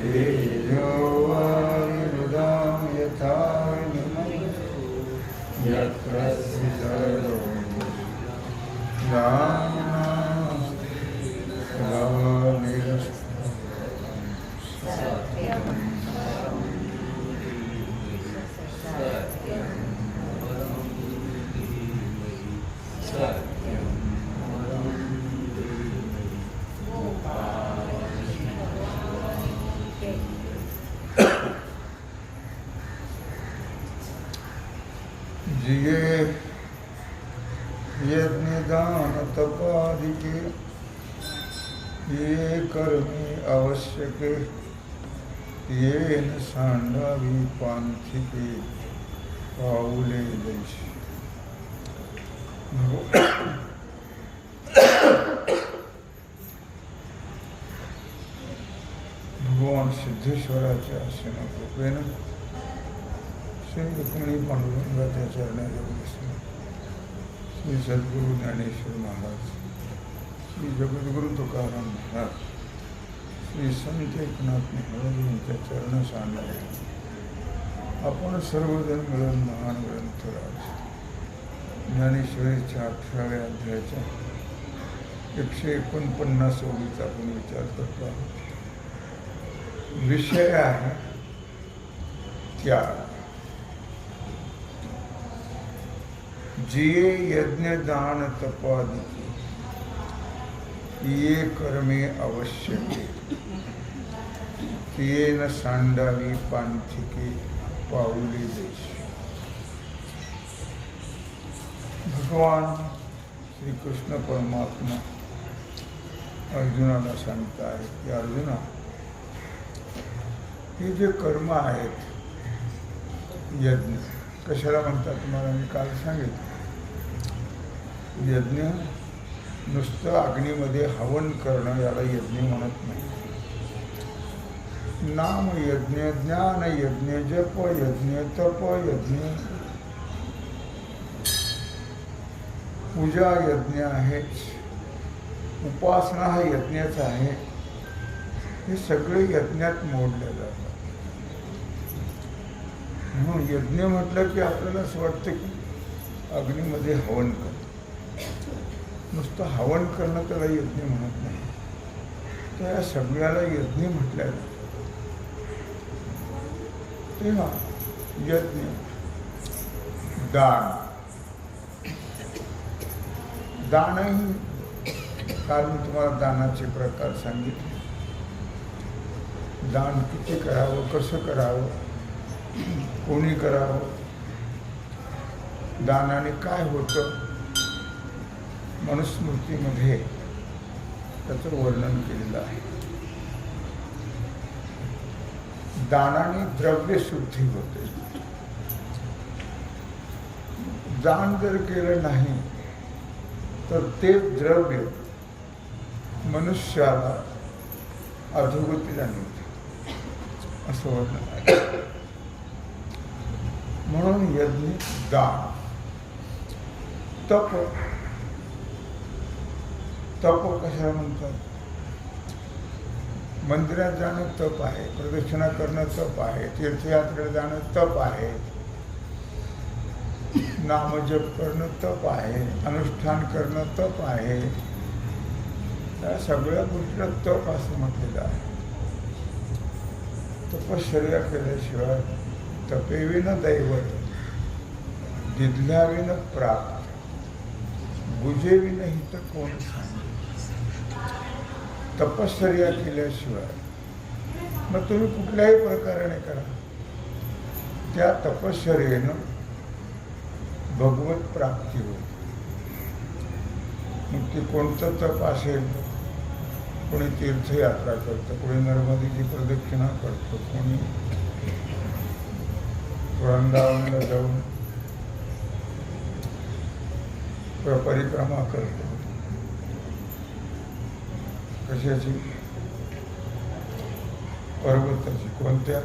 तेजोवारिमृदां यथा यत्र स्थितो जिये यज्ञ दान तपादिके ये कर्मे आवश्यके ये न सांडावी पांथिके पाऊले दैशी. भगवान सिद्धेश्वराच्या आशीर्वाद कृपेनं श्री रुक्मिणी पांडुरंगाच्या चरणाजवळ श्री सद्गुरू ज्ञानेश्वर महाराज, श्री जगद्गुरू तुकाराम महाराज, श्री संत एकनाथ महाराज यांच्या चरण सांगणारे आपण सर्वजण मिळून महान ग्रंथराज ज्ञानेश्वरीच्या 18व्या अध्यायाच्या 149 ओळीचा आपण विचार करतो आहोत. विषय आहे त्याग. जिये यज्ञ दान तपादिके ये कर्मे आवश्यके तिये न सांडावी पांथिके पाऊले दैशी. भगवान श्री कृष्ण परमात्मा अर्जुनाला सांगता आहे की अर्जुना, हे जे कर्म आहेत, यज्ञ कशाला म्हणतात तुम्हाला मी काल सांगितलं. यज्ञ नुसतं अग्नीमध्ये हवन करणं याला यज्ञ म्हणत नाही. नाम यज्ञ, ज्ञान यज्ञ, जप यज्ञ, तप यज्ञ, पूजा यज्ञ आहे, उपासना हा यज्ञच आहे. हे सगळे यज्ञात मोडले जातात. म्हणून यज्ञ म्हटलं की आपल्याला असं वाटतं की अग्नीमध्ये हवन करणं. नुसतं हवन करणं त्याला यज्ञ म्हणत नाही. त्या सगळ्याला यज्ञ म्हटल्या जातं. तेव्हा यज्ञ, दान, दानही काल मी तुम्हाला दानाचे प्रकार सांगितले. दान किती करावं, कसं करावं, कोणी करावं, दानाने काय होतं, मनुस्मृतीमध्ये त्याचं वर्णन केलेलं आहे. दानाने द्रव्य शुद्धी होते. दान जर केलं नाही तर ते द्रव्य मनुष्याला अधोगतीला नेते असं वर्णन आहे. म्हणून यज्ञ, दान, तप. तप कशाला म्हणतात? मंदिरात जाणं तप आहे, प्रदक्षिणा करणं तप आहे, तीर्थयात्रेला जाणं तप आहे, नामजप करणं तप आहे, अनुष्ठान करणं तप आहे. त्या सगळ्या गोष्टीला तप असं म्हटलेलं आहे. तपश्चर्या केल्याशिवाय तपेविन दैवत, दिदल्याविन प्राप्त, बुजेविन हित कोण सांगे. तपश्चर्या केल्याशिवाय मग तुम्ही कुठल्याही प्रकाराने करा, त्या तपश्चर्येनं भगवत प्राप्ती होईल. मग ते कोणतं तप असेल, कोणी तीर्थयात्रा करतं, कोणी नर्मदेची प्रदक्षिणा करतं, कोणी वृंदावनला जाऊन परिक्रमा करतो. कशाची? पर्वताची. कोणत्या?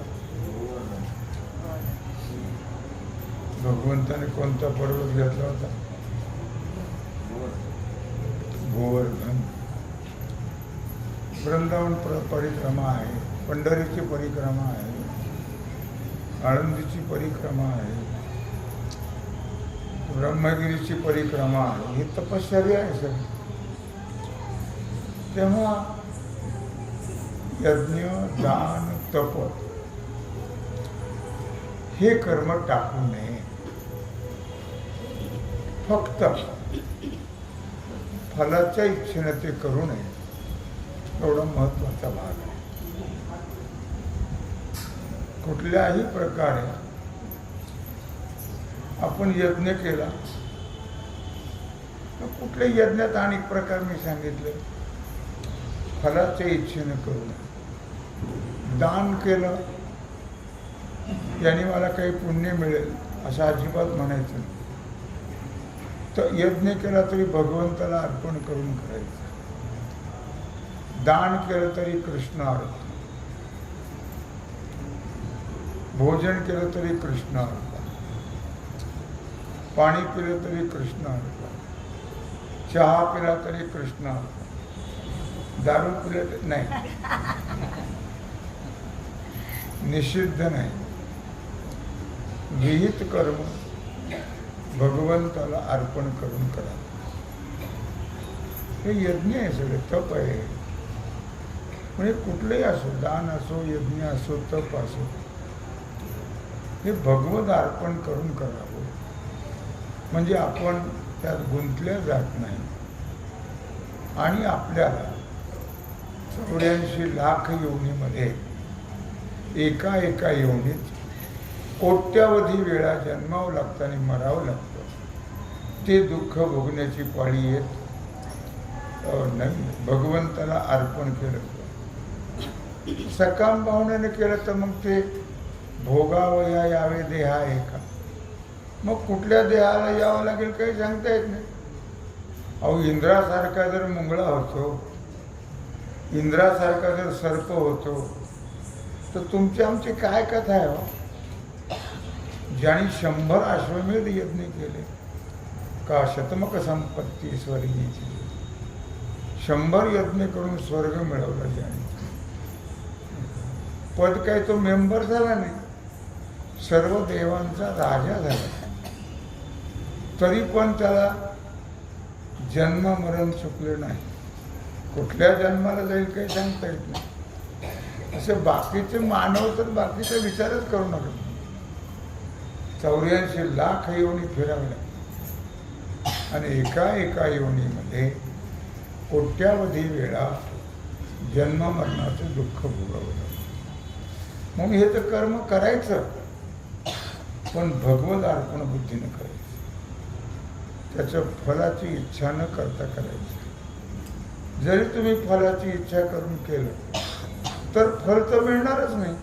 भगवंताने कोणता पर्वत घेतला होता? गोवर्धन. वृंदावन परिक्रमा आहे, पंढरीची परिक्रमा आहे, आळंदीची परिक्रमा आहे, ब्रह्मगिरीची परिक्रमा आहे. ही तपश्चर्या आहे सगळी. तेव्हा यज्ञ, दान, तप हे कर्म टाकू नये. फक्त फलाच्या इच्छेने ते करू नये, एवढा महत्वाचा भाग आहे. कुठल्याही प्रकारे आपण यज्ञ केला तर कुठल्याही यज्ञात अनेक प्रकार मी सांगितले, फलाच्या इच्छेने करू नये. दान केलं याने मला काही पुण्य मिळेल असं अजिबात म्हणायचं नाही. तर यज्ञ केला तरी भगवंताला अर्पण करून करायचं. दान केलं तरी कृष्ण अर्पण, भोजन केलं तरी कृष्ण अर्पण, पाणी पिलं तरी कृष्ण अर्पण, चहा पिला तरी कृष्ण अर्पण, दारू पिलं तरी नाही, निषिद्ध नाही. विहित कर्म भगवंताला अर्पण करून करा. हे यज्ञ आहे, सगळे तप आहे. म्हणजे कुठलेही असो, दान असो, यज्ञ असो, तप असो, हे भगवत अर्पण करून करावं. म्हणजे आपण त्यात गुंतल्या जात नाही आणि आपल्याला 84 लाख योनीमध्ये एका योनीत कोट्यावधी वेळा जन्मावं लागतं आणि मरावं लागतं. ते दुःख भोगण्याची पाळी येत नाही. भगवंताला अर्पण केलं, सकाम भावनेने केलं तर मग ते भोगावया यावे देहा आहे का? मग कुठल्या देहाला यावं लागेल काही सांगता येत नाही. अहो, इंद्रासारखा जर मुंगळा होतो, इंद्रासारखा जर सर्प होतो, तर तुमची आमची काय कथा आहे हो? ज्याने 100 अश्वमेध यज्ञ केले का शतमक संपत्ती स्वर्गीची, 100 यज्ञ करून स्वर्ग मिळवला ज्याने. पद काय तो मेंबर झाला नाही, सर्व देवांचा राजा झाला, तरी पण त्याला जन्म मरण चुकलं नाही. कुठल्या जन्माला जाईल काही सांगता येत नाही. असे बाकीचे मानव तर बाकीचा विचारच करू नका. 84 लाख योनी फिरवल्या आणि एका योनीमध्ये कोट्यावधी वेळा जन्म मरणाचं दुःख भोगवलं. मग हे तर कर्म करायचं, पण भगवत अर्पण बुद्धीनं करायचं. त्याच्या फलाची इच्छा न करता करायचं. जरी तुम्ही फलाची इच्छा करून केलं तर फल तर मिळणारच नाही.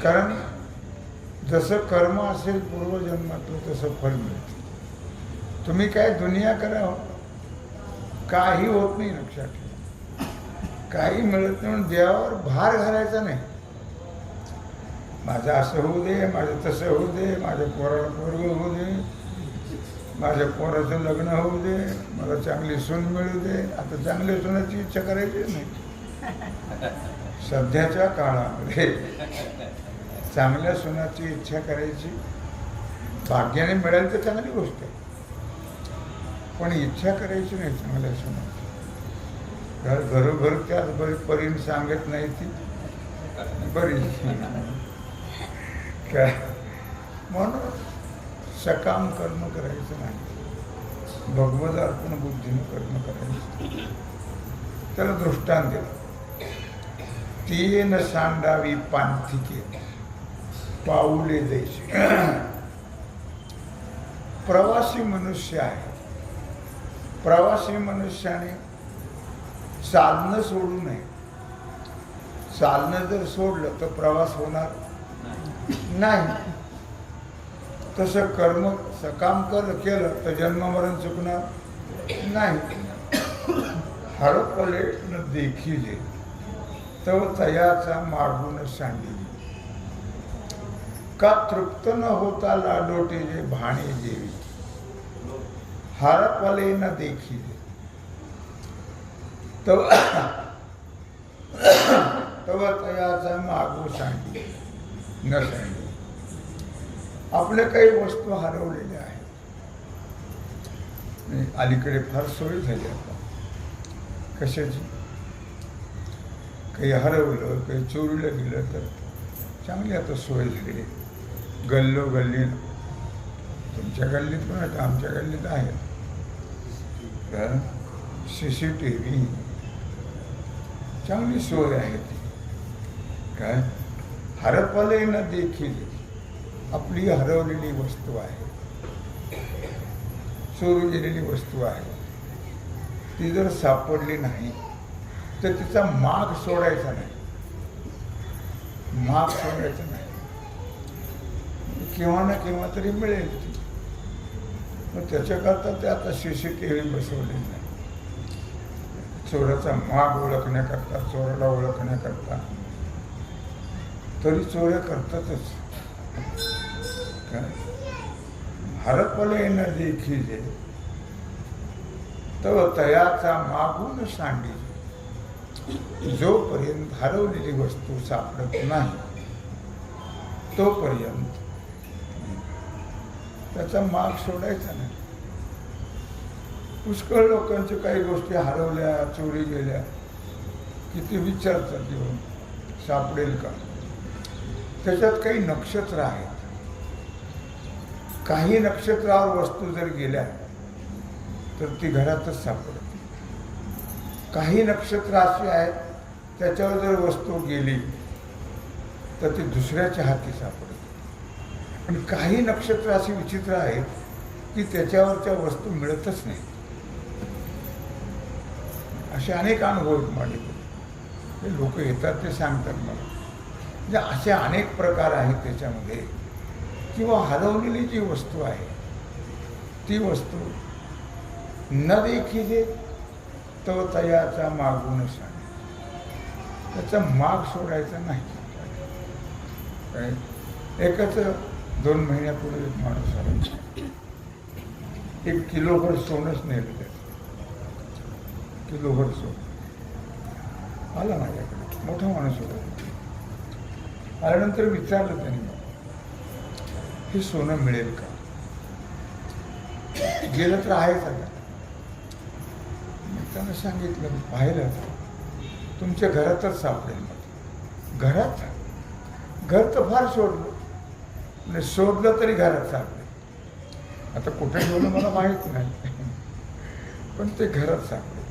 कारण जसं कर्म असेल पूर्वजन्मातलं तसं फल मिळतं. तुम्ही काय दुनिया करा, काही होत नाही. लक्षात ठेवा, काही मिळत नाही म्हणून देवावर भार घालायचा नाही. माझं असं होऊ दे, माझं तसं होऊ दे, माझ्या पोराला पोरगं होऊ दे, माझ्या पोराचं लग्न होऊ दे, मला चांगली सून मिळू दे. आता चांगल्या सुनाची इच्छा करायची नाही. सध्याच्या काळामध्ये चांगल्या सुनाची इच्छा करायची, भाग्याने मिळाली तर चांगली गोष्ट आहे, पण इच्छा करायची नाही चांगल्या सुनाची. घरोघर त्याच बरी परीन सांगत नाही ती बरी काय. म्हणून सकाम कर्म करायचं नाही, भगवत अर्पण बुद्धीने कर्म करायचं. त्याला दृष्टांत दिलं. तीन सांडावी पांथिके पाऊले जैसे. प्रवासी मनुष्य आहे. प्रवासी मनुष्याने चालणं सोडू नये. चालणं जर सोडलं तर प्रवास होणार नाही. तसं कर्म सकाम केलं तर जन्म मरण चुकणार नाही. हरपले न देखीजे तव तयाचा मागून सांडिले. का तृप्त न होता लाडोटे जे भाणे जेवी. हरपले न देखीजे तव तयाचा मागू सांडी न सांडी. आपल्या काही वस्तू हरवलेल्या आहेत. अलीकडे फार सोय झाली आता कशाची. काही हरवलं, काही चोरीला गेलं तर चांगली आता सोय झाली. गल्लोगल्ली, तुमच्या गल्लीत पण आता आमच्या गल्लीत आहे CCTV, चांगली सोय आहे ती. काय हरपले न देखील आपली हरवलेली वस्तू आहे, चोरी गेलेली वस्तू आहे, ती जर सापडली नाही तर तिचा माग सोडायचा नाही. माग सोडायचा नाही. केव्हा ना केव्हा तरी मिळेल ती. मग त्याच्याकरता ते आता CCTV बसवले नाही. चोराचा माग ओळखण्याकरता, चोराला ओळखण्याकरता. तरी चोऱ्या करतातच. काय हरपले न देखील तर तयाचा मागून सांडी. जोपर्यंत हरवलेली वस्तू सापडत नाही तोपर्यंत त्याचा माग सोडायचा नाही. पुष्कळ लोकांच्या काही गोष्टी हरवल्या, चोरी गेल्या, किती विचारतात येऊन सापडेल का. त्याच्यात काही नक्षत्र आहेत. काही नक्षत्रावर वस्तू जर गेल्या तर ती घरातच सापडते. काही नक्षत्र अशी आहेत त्याच्यावर जर वस्तू गेली तर ती दुसऱ्याच्या हाती सापडते. पण काही नक्षत्र अशी विचित्र आहेत की त्याच्यावरच्या वस्तू मिळतच नाही. असे अनेक अनुभव आहेत माझे. लोक येतात ते सांगतात मला. म्हणजे असे अनेक प्रकार आहेत त्याच्यामध्ये. किंवा हरवलेली जी वस्तू आहे ती वस्तू न देखील तो तयाचा मागून सांग. त्याचा माग सोडायचा नाही. एकच 2 महिन्यापूर्वी एक माणूस आला. 1 किलोभर सोनंच नेलं त्याचं. किलोभर सोनं आला माझ्याकडे. मोठा माणूस होता. आल्यानंतर विचारलं त्याने मला, हे सोनं मिळेल का. गेलं तर आहेच आता. त्यानं सांगितलं, पाहिलं तुमच्या घरातच सापडेल. मग घरात, घर तर फार शोधलं, म्हणजे शोधलं तरी घरात सापडेल. आता कुठे ठेवलं मला माहीत नाही, पण ते घरात सापडेल.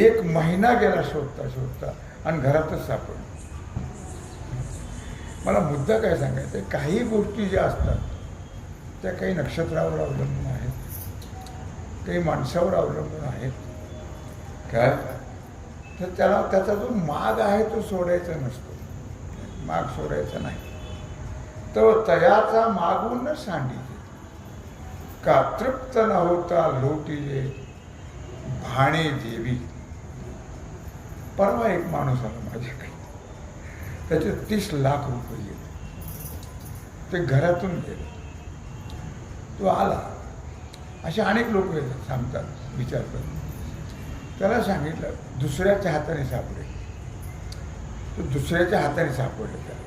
1 महिना गेला शोधता शोधता आणि घरातच सापडलं. मला मुद्दा काय सांगायचा, काही गोष्टी ज्या असतात त्या काही नक्षत्रावर अवलंबून आहेत, काही माणसावर अवलंबून आहेत. काय तर त्याला त्याचा जो माग आहे तो सोडायचा नसतो. माग सोडायचा नाही. तो तयाचा मागून सांडी का तृप्त न होता लोटीले भाणे देवी. परवा एक माणूस आला माझ्याकडे. त्याचे 30 लाख रुपये गेले. ते घरातून गेले. तो आला. असे अनेक लोक येतात, सांगतात, विचारतात. त्याला सांगितलं दुसऱ्याच्या हाताने सापडेल. तो दुसऱ्याच्या हाताने सापडलं. त्याला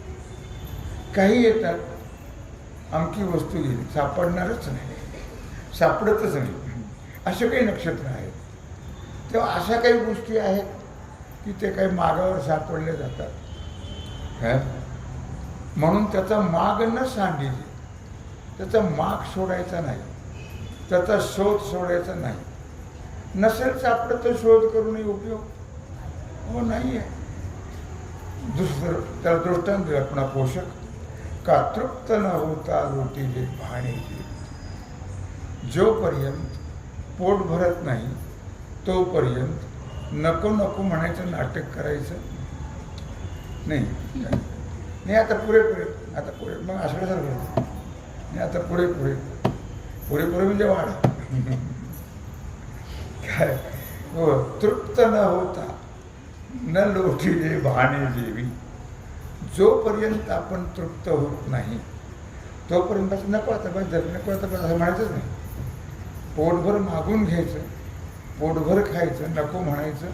काही येतात, अमकी वस्तू गेली, सापडणारच नाही, सापडतच नाही. असे काही नक्षत्र आहेत. तेव्हा अशा काही गोष्टी आहेत की ते काही मागावर सापडले जातात. म्हणून त्याचा माग न सांगितले. त्याचा माग सोडायचा नाही. त्याचा शोध सोडायचा नाही. नसेल सापडत तर शोध करूनही उपयोग हो नाही आहे. दुसरं त्याला दृष्टांत दिला पुन्हा पोषक का तृप्त न होता रोटीले भाणेचे. जोपर्यंत पोट भरत नाही तोपर्यंत नको नको म्हणायचं, नाटक करायचं नाही. नाही आता पुरे आता पुरे मग असल्यासारखं नाही. आता पुरे म्हणजे वाढा. काय हो तृप्त न होता न लोटीले भाणे जेवी. जोपर्यंत आपण तृप्त होत नाही तोपर्यंत नको आता बस नको आता बस असं म्हणायचंच नाही. पोटभर मागून घ्यायचं, पोटभर खायचं, नको म्हणायचं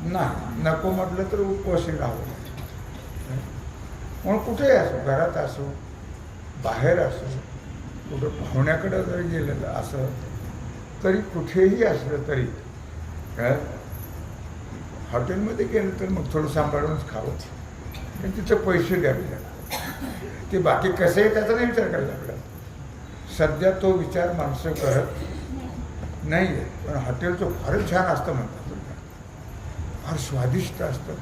नाही, नको म्हटलं तर उपवासी राहावं. म्हणून कुठेही असो, घरात असो, बाहेर असो, कुठं पाहुण्याकडं जरी गेलेलं असं तरी, कुठेही असलं तरी काय हॉटेलमध्ये गेलं तर मग थोडं सांभाळूनच खावं. पण तिथं पैसे द्यावे लागतात. ते बाकी कसं आहे त्याचा नाही विचार करायला लागला. सध्या तो विचार माणसं करत नाही आहे. पण हॉटेलचं फारच छान असतं म्हणतात, फार स्वादिष्ट असतं.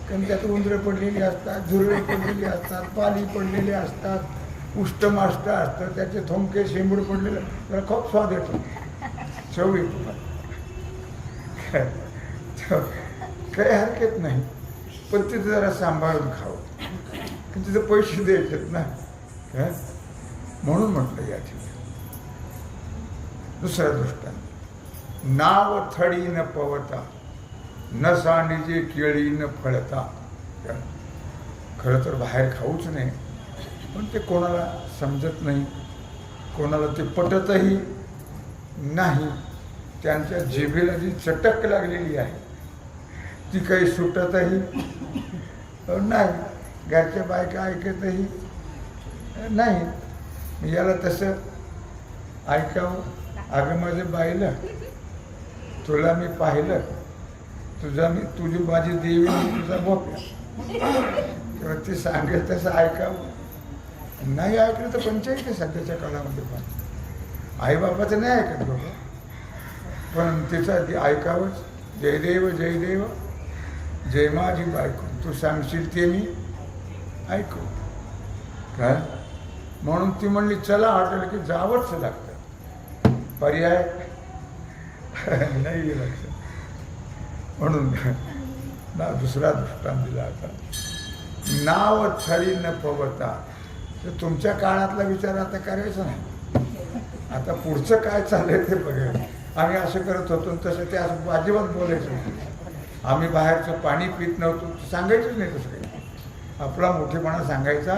कारण त्यात उंदरं पडलेली असतात, झुरळे पडलेली असतात, पाली पडलेले असतात, उष्टमाष्ट असतं, त्याचे थोंके शेंबूड पडलेलं, त्याला खूप स्वाद येतो, चव येतो. काही हरकत नाही, पण तिथं जरा सांभाळून खावं. पण तिथं पैसे द्यायचेत ना, काय म्हणून म्हटलं या ठिकाणी. दुसऱ्या दृष्टाने, नाव थडी न पवता, न सांडीचे केळी न फळता. खरं तर बाहेर खाऊच नाही, पण ते कोणाला समजत नाही, कोणाला ते पटतही नाही. त्यांच्या जिभेला जी चटक लागलेली आहे ती काही सुटतही नाही, घरच्या बायका ऐकतही नाही. याला तसं ऐकावं. अगं माझं बाईलं, तुला मी पाहिलं, तुझी माझी देवी, तुझा भोप्या, तेव्हा ती सांगेल तसं ऐकावं. नाही ऐकलं तर पंचायत आहे सध्याच्या काळामध्ये. पण आईबापाचं नाही ऐकत बाबा, पण तिचा ती ऐकावंच. जयदेव जयदेव, जय माझी बायको, तू सांगशील ते मी ऐकू. काय म्हणून ती म्हणली चला हॉटेल, की जावंच लागतं, पर्याय नाही लक्षात. म्हणून ना दुसरा दृष्टांत दिला आता, नाव थळी न पवता. तर तुमच्या काळातला विचार आता करायचा नाही. आता पुढचं काय चाललंय ते बघायला. आम्ही असं करत होतो तसं ते असं अजिबात बोलायचं होतं. आम्ही बाहेरचं पाणी पित नव्हतो, सांगायचंच नाही तसं काही. आपला मोठेपणा सांगायचा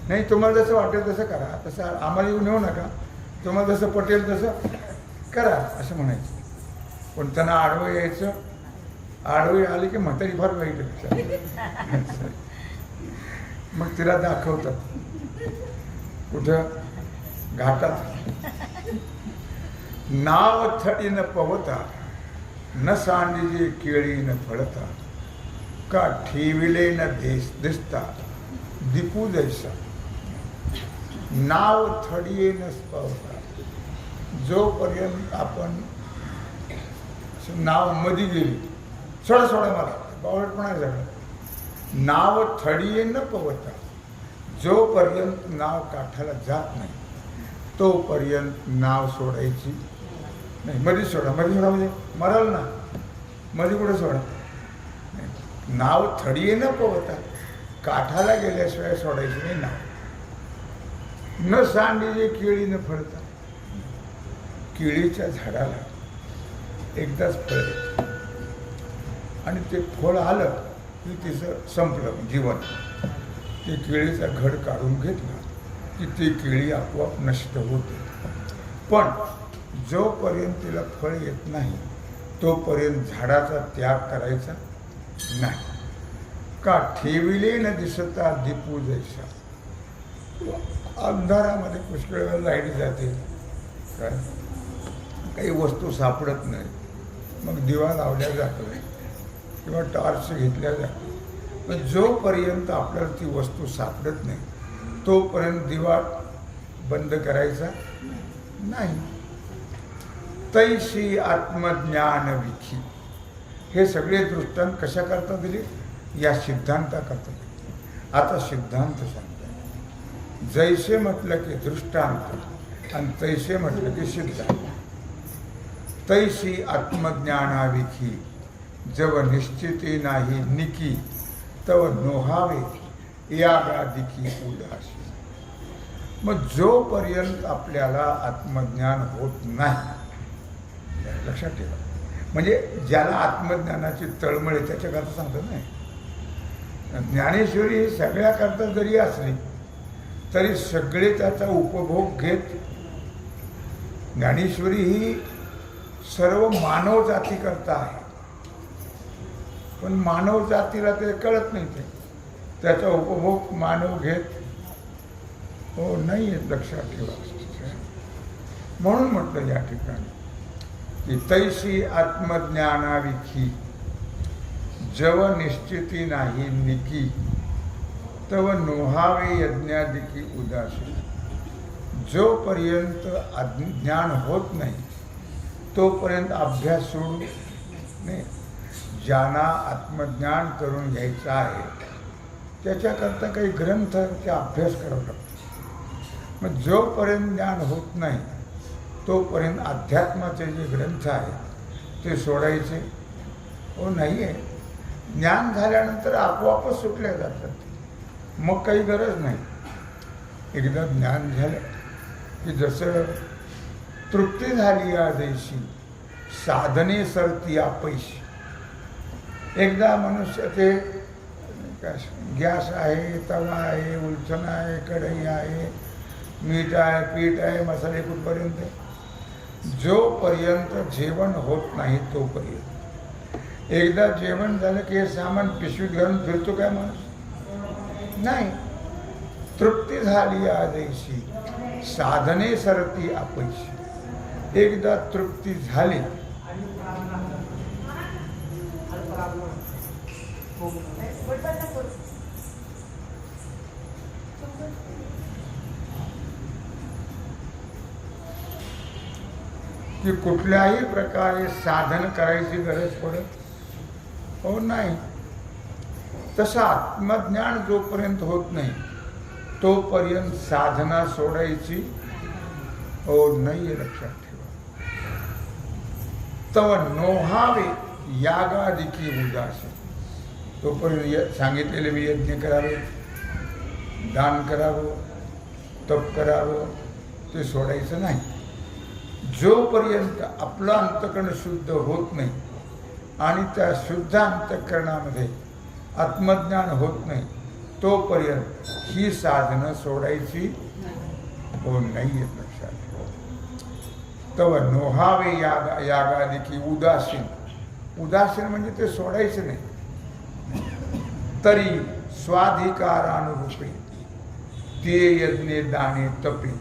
नाही. तुम्हाला जसं वाटेल तसं करा, तसं आम्हाला येऊन येऊ नका, तुम्हाला जसं पटेल तसं करा असं म्हणायचं. पण त्यांना आडवं यायचं. आडवी आली की म्हातारी फार वाईट आहे. मग तिला दाखवतात कुठं घाटात. नाव थडी न पवता, न सांडीजे केळी न फळता, का ठेविले न दिसता दीपू जैसा. नाव थडिये न पवता, जोपर्यंत आपण नाव मध्ये गेली, सोडा सोडा मला बावळटपणा झालं. नाव थडिये न पवता, जोपर्यंत नाव काठाला जात नाही तोपर्यंत नाव सोडायची नाही. मध्ये सोडा, मध्ये सोडा म्हणजे मराल ना, मध्ये कुठं सोडा. नाव थडिये न पवता, काठाला गेल्याशिवाय सोडायची नाही नाव. न सांडीजे केळी न फळता, केळीच्या झाडाला एकदाच फळ येतं आणि ते फळ आलं की तिचं संपलं जीवन. ते केळीचा घड काढून घेतला की ती केळी आपोआप नष्ट होते. पण जोपर्यंत तिला फळ येत नाही तोपर्यंत झाडाचा त्याग करायचा नाही. का ठेविले न दिसता दीपू जैसा. अंधारामध्ये पुष्कळ वेळ लाईट जाते, काय काही वस्तू सापडत नाही, मग दिवा लावल्या जातो किंवा टॉर्च घेतल्या जाते. पण जोपर्यंत आपल्याला ती वस्तू सापडत नाही तोपर्यंत दिवा बंद करायचा नाही. तैशी आत्मज्ञान विखी. हे सगळे दृष्टांत कशा करता दिले? या सिद्धांताकरता दिले. आता सिद्धांत सांगतात. जैसे म्हटलं की दृष्टांत आणि तैसे म्हटलं की सिद्धांत. तैशी आत्मज्ञानाविखी, जव निश्चिती नाही निकी, तव नोहावे यागादिकी उदासी. मग जोपर्यंत आपल्याला आत्मज्ञान होत नाही, लक्षात ठेवा, म्हणजे ज्याला आत्मज्ञानाची तळमळ आहे त्याच्याकरता सांगतात नाही. ज्ञानेश्वरी ही सगळ्याकरता जरी असली तरी सगळे त्याचा उपभोग घेत. ज्ञानेश्वरी ही सर्व मानव जाती करता आहे. पण मानव जातीला ते कळत नाही. त्याचा उपभोग मानव घेत हो नाही आहे, लक्षात ठेवा. म्हणून म्हटलं या ठिकाणी की तैसी आत्मज्ञानाविखी जव निश्चिती नाही निकी तव नोहावे यज्ञादिकी उदासी. जोपर्यंत ज्ञान होत नाही तोपर्यंत अभ्यास सोडू नाही. ज्यांना आत्मज्ञान करून घ्यायचं आहे त्याच्याकरता काही ग्रंथ ते अभ्यास करावा लागतो. मग जोपर्यंत ज्ञान होत नाही तोपर्यंत अध्यात्माचे जे ग्रंथ आहेत ते सोडायचे हो नाही आहे. ज्ञान झाल्यानंतर आपोआपच सुटल्या जातात, मग काही गरज नाही. एकदा ज्ञान झालं की जसं तृप्ती झाली या देशी साधने सरती अपैशी. एकदा मनुष्य ते गॅस आहे, तवा आहे, उलथण आहे, कढई आहे, मीठ आहे, पीठ आहे, मसाले कुठपर्यंत. जोपर्यंत जेवण होत नाही तोपर्यंत. एकदा जेवण झालं की हे सामान पिशवीत घालून फिरतो काय माणूस? नाही. तृप्ती झाली या देशी साधने सरती अपैशी. एकदा तृप्ती झाली की कुठल्याही प्रकारे साधन करायची गरज पडत हो नाही. तसं आत्मज्ञान जोपर्यंत होत नाही तोपर्यंत साधना सोडायची हो नाही, लक्षात ठेवा. तव नोहावे यागादिकी उदासी. तोपर्यंत सांगितलेले मी यज्ञ करावे, दान करावं, तप करावं ते सोडायचं नाही. जोपर्यंत आपलं अंतःकरण शुद्ध होत नाही आणि त्या शुद्ध अंतःकरणामध्ये आत्मज्ञान होत नाही तोपर्यंत ही साधनं सोडायची हो नाही आहे, लक्षात ठेवा. तव नोहावे यागादिकी उदासीन. उदासीन म्हणजे ते सोडायचं नाही. तरी स्वाधिकारानुरूपे ते यज्ञे दाने तपे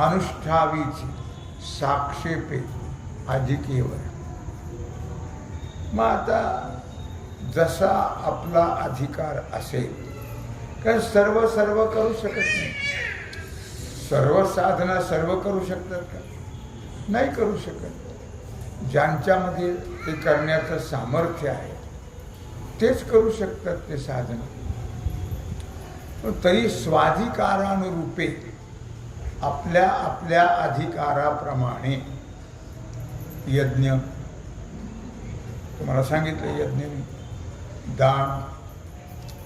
अनुष्ठावीची साक्षेपे अधिकेवर. मग आता जसा आपला अधिकार असेल, कारण सर्व करू शकत नाही. सर्व साधना सर्व करू शकतात का? नाही करू शकत. ज्यांच्यामध्ये ते करण्याचं सामर्थ्य आहे तेच करू शकतात ते साधना. तरी स्वाधिकारानुरूपे आपल्या आपल्या अधिकाराप्रमाणे यज्ञ, तुम्हाला सांगितलं यज्ञ, दान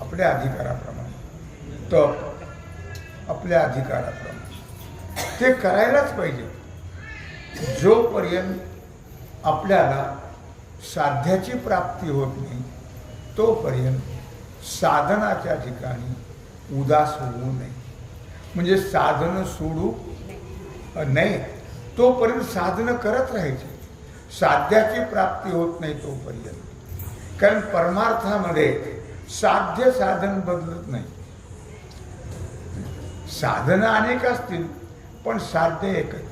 आपल्या अधिकाराप्रमाणे, तप आपल्या अधिकाराप्रमाणे ते करायलाच पाहिजे. जोपर्यंत आपल्याला साध्याची प्राप्ती होत नाही तोपर्यंत साधनाच्या ठिकाणी उदास होऊ नये. म्हणजे साधनं सोडू नाही, तोपर्यंत साधनं करत राहायची. साध्याची प्राप्ती होत नाही तोपर्यंत. कारण परमार्थामध्ये साध्य साधन बदलत नाही. साधनं अनेक असतील पण साध्य एकच.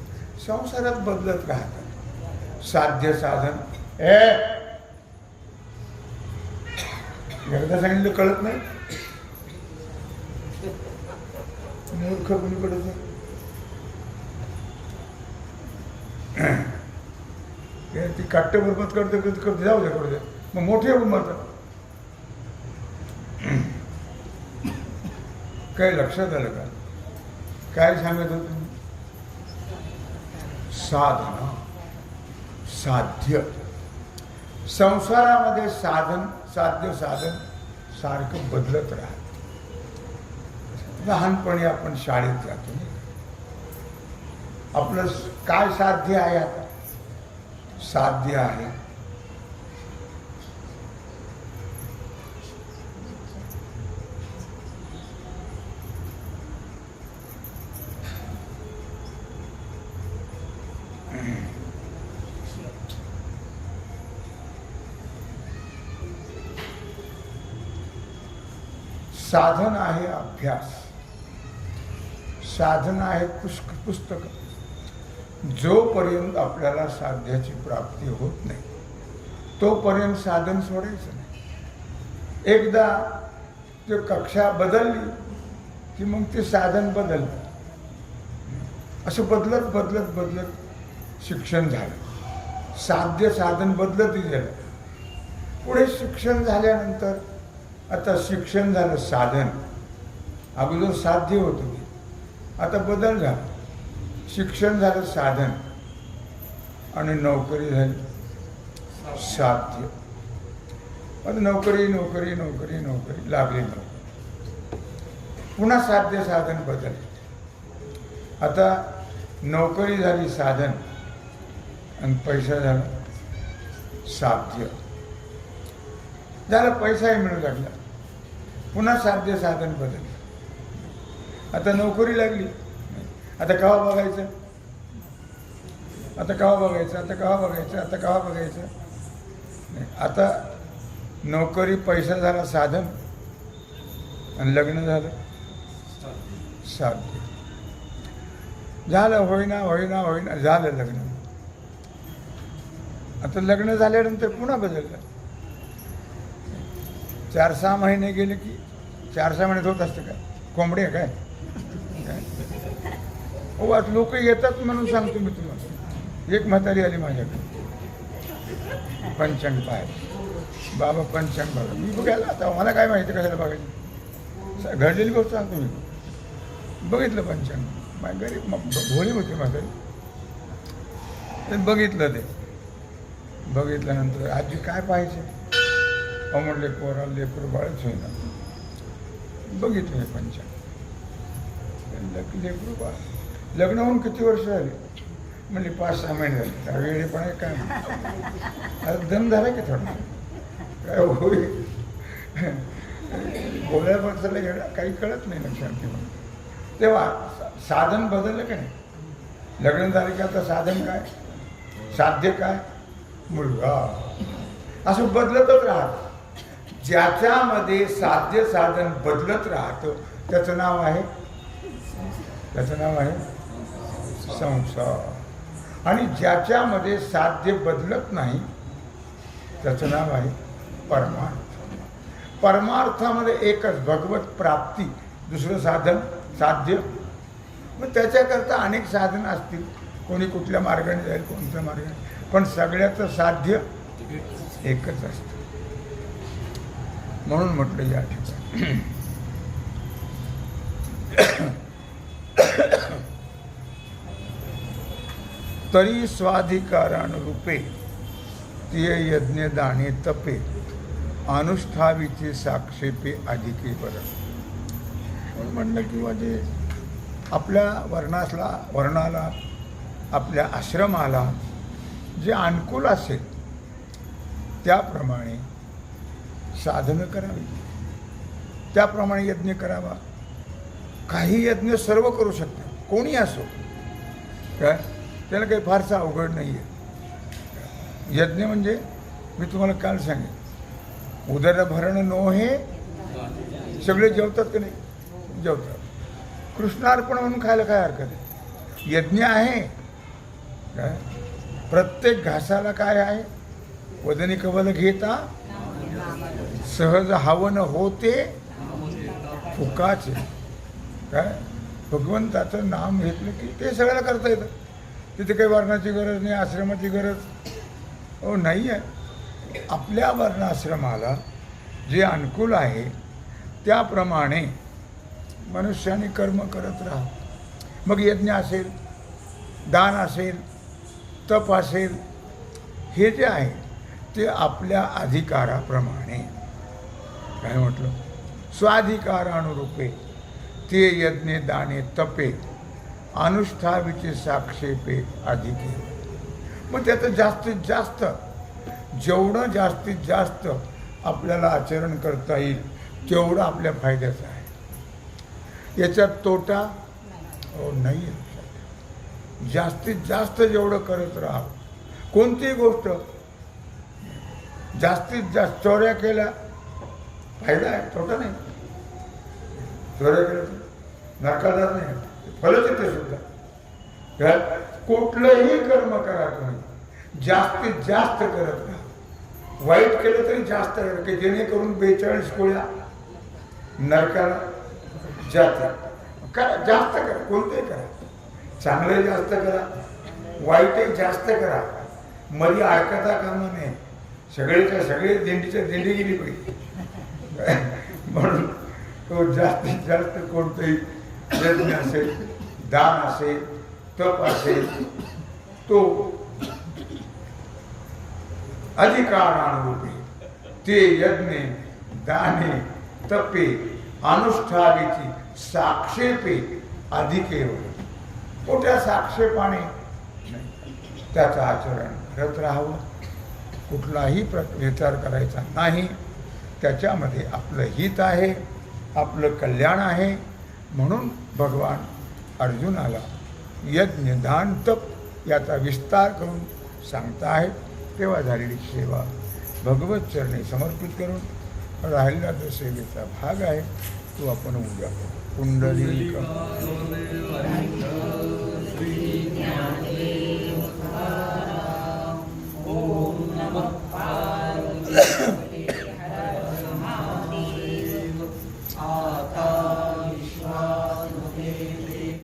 संसारात बदलत राहतात साध्य साधन. एकदा सांगितलं कळत नाही, मूर्ख कोणी पडत नाही. ती काट्ट बरबाद करते करते जाऊ द्या, करू द्या. मग मोठे म्हणतात. काय लक्षात आलं का? काय सांगत होत तुम्ही? साधना, साध्य. संसारामध्ये साधन साध्य साधन सारखं बदलत राहत. लहानपणी आपण शाळेत जातो, आपलं काय साध्य आहे? आता साध्य आहे साधन आहे अभ्यास, साधन आहे पुस्तक. जोपर्यंत आपल्याला साध्याची प्राप्ती होत नाही तोपर्यंत साधन सोडायचं नाही. एकदा जर कक्षा बदलली की मग ते साधन बदललं. असं बदलत बदलत बदलत शिक्षण झालं. साध्य साधन बदलत गेलं. पुढे शिक्षण झाल्यानंतर आता शिक्षण झालं साधन. अगोदर साध्य होतं ते, आता बदल झाला. शिक्षण झालं साधन आणि नोकरी झाली साध्य. आता नोकरी नोकरी नोकरी नोकरी लागली नोकरी. पुन्हा साध्य साधन बदलले. आता नोकरी झाली साधन आणि पैसा झाला साध्य. झाला पैसाही मिळू लागला. पुन्हा साध्य साधन बदललं. आता नोकरी लागली. आता केव्हा बघायचं, आता केव्हा बघायचं, आता केव्हा बघायचं, आता केव्हा बघायचं. आता नोकरी पैसा झाला साधन आणि लग्न झालं साध्य. झालं होईना होईना होईना झालं लग्न. आता लग्न झाल्यानंतर पुन्हा बदललं. 4-6 महिने गेले की 4-6 महिन्यात होत असतं काय? कोंबडे काय? हो, आज लोक येतात म्हणून सांगतो मी तुम्हाला. एक म्हातारी आली माझ्याकडे, पंचांग पाय. बाबा पंचांग बघा. मी बघायला आता मला काय माहिती कशाला बघायचं. घडलेली गोष्ट सांगतो मी. बघितलं पंचांग. माझ्या घरी भोळी होती म्हातारी. ते बघितलं. ते बघितल्यानंतर आजी काय पाहिजे? अहो म्हणले पोरा लेकरू बाळच होईना. बघितलं हे पंचांग. लेकरू बाळ. लग्न होऊन किती वर्ष झाली? म्हणजे 5-6 महिने झाले. त्या वेळी पण काय आता दम झाला की थोडा काय होईल. बोलायला बसलं काही कळत नाही लक्षात. तेव्हा साधन बदललं का नाही. लग्न झालं की आता साधन काय, साध्य काय, मुलगा. असं बदलतच राहतं. ज्याच्यामध्ये साध्य साधन बदलत राहतं त्याचं नाव आहे संसार. आणि ज्याच्यामध्ये साध्य बदलत नाही त्याचं नाव आहे परमार्थ. परमार्थामध्ये एकच भगवत प्राप्ती. दुसरं साधन साध्य. मग त्याच्याकरता अनेक साधनं असतील. कोणी कुठल्या मार्गाने जाईल, कोणत्या मार्गाने, पण सगळ्याचं साध्य एकच असतं. म्हणून म्हटलं या ठिकाणी तरी स्वाधिकारानुरूपे ते यज्ञ दाणे तपे अनुष्ठावीचे साक्षेपे अधिके बरं. म्हणलं की म्हणजे आपल्या वर्णाला आपल्या आश्रमाला जे अनुकूल असेल त्याप्रमाणे साधनं करावी, त्याप्रमाणे यज्ञ करावा. काही यज्ञ सर्व करू शकतात, कोणी असो. काय त्याला काही फारसा अवघड नाही आहे. यज्ञ म्हणजे मी तुम्हाला काल सांगेन, उदरभरण नो हे सगळे जेवतात की नाही? जेवतात. कृष्णार्पण म्हणून खायला काय हरकत आहे? यज्ञ आहे. काय प्रत्येक घासाला काय आहे? वदनी कवल घेता सहज हवन होते फुकाचे. काय भगवंताचं नाम घेतलं की ते सगळ्याला करता येतं. तिथे काही वर्णाची गरज नाही, आश्रमाची गरज हो नाही आहे. आपल्या वर्णाश्रमाला जे अनुकूल आहे त्याप्रमाणे मनुष्याने कर्म करत राहा. मग यज्ञ असेल, दान असेल, तप असेल, हे जे आहे ते आपल्या अधिकाराप्रमाणे. काय म्हटलं? स्वाधिकारानुरूपे ते यज्ञ दाने तपे अनुष्ठावीचे साक्षेपे अधिके. मग त्याचं जास्तीत जास्त जेवढं जास्तीत जास्त आपल्याला आचरण करता येईल तेवढं आपल्या फायद्याचं आहे. याच्यात तोटा नाही आहे. जास्तीत जास्त जेवढं करत राहा. कोणतीही गोष्ट जास्तीत जास्त चोऱ्या केल्या फायदा आहे, तोटा नाही. चोऱ्या केलं तर नरकाला नाही, फलच येते सुद्धा. कुठलंही कर्म करा तुम्ही, जास्तीत जास्त करत राहा. वाईट केलं तरी जास्त करा, की जेणेकरून 42 कोळ्या नरकाला जाते. करा, जास्त करा, कोणतंही करा. चांगलं जास्त करा, वाईटही जास्त करा. मध्ये ऐकता कामा नये. सगळे दिंडीच्या दिंडी गेली पाहिजे. म्हणून तो जास्तीत जास्त कोणतंही यज्ञ असेल, दान असेल, तप असेल, तो अधिकारानुरूपी ते यज्ञ दाने तपे अनुष्ठानाची साक्षेपे अधिके मोठ्या साक्षेपाने त्याचं आचरण करत राहावं. कुठलाही विचार करायचा नाही. त्याच्यामध्ये आपलं हित आहे, आपलं कल्याण आहे. म्हणून भगवान अर्जुनाला यज्ञ दान तप याचा विस्तार करून सांगता आहे. तेव्हा झालेली सेवा भगवत चरणी समर्पित करून राहिलेला जो सेवेचा भाग आहे तो आपण उद्या पुंडलिक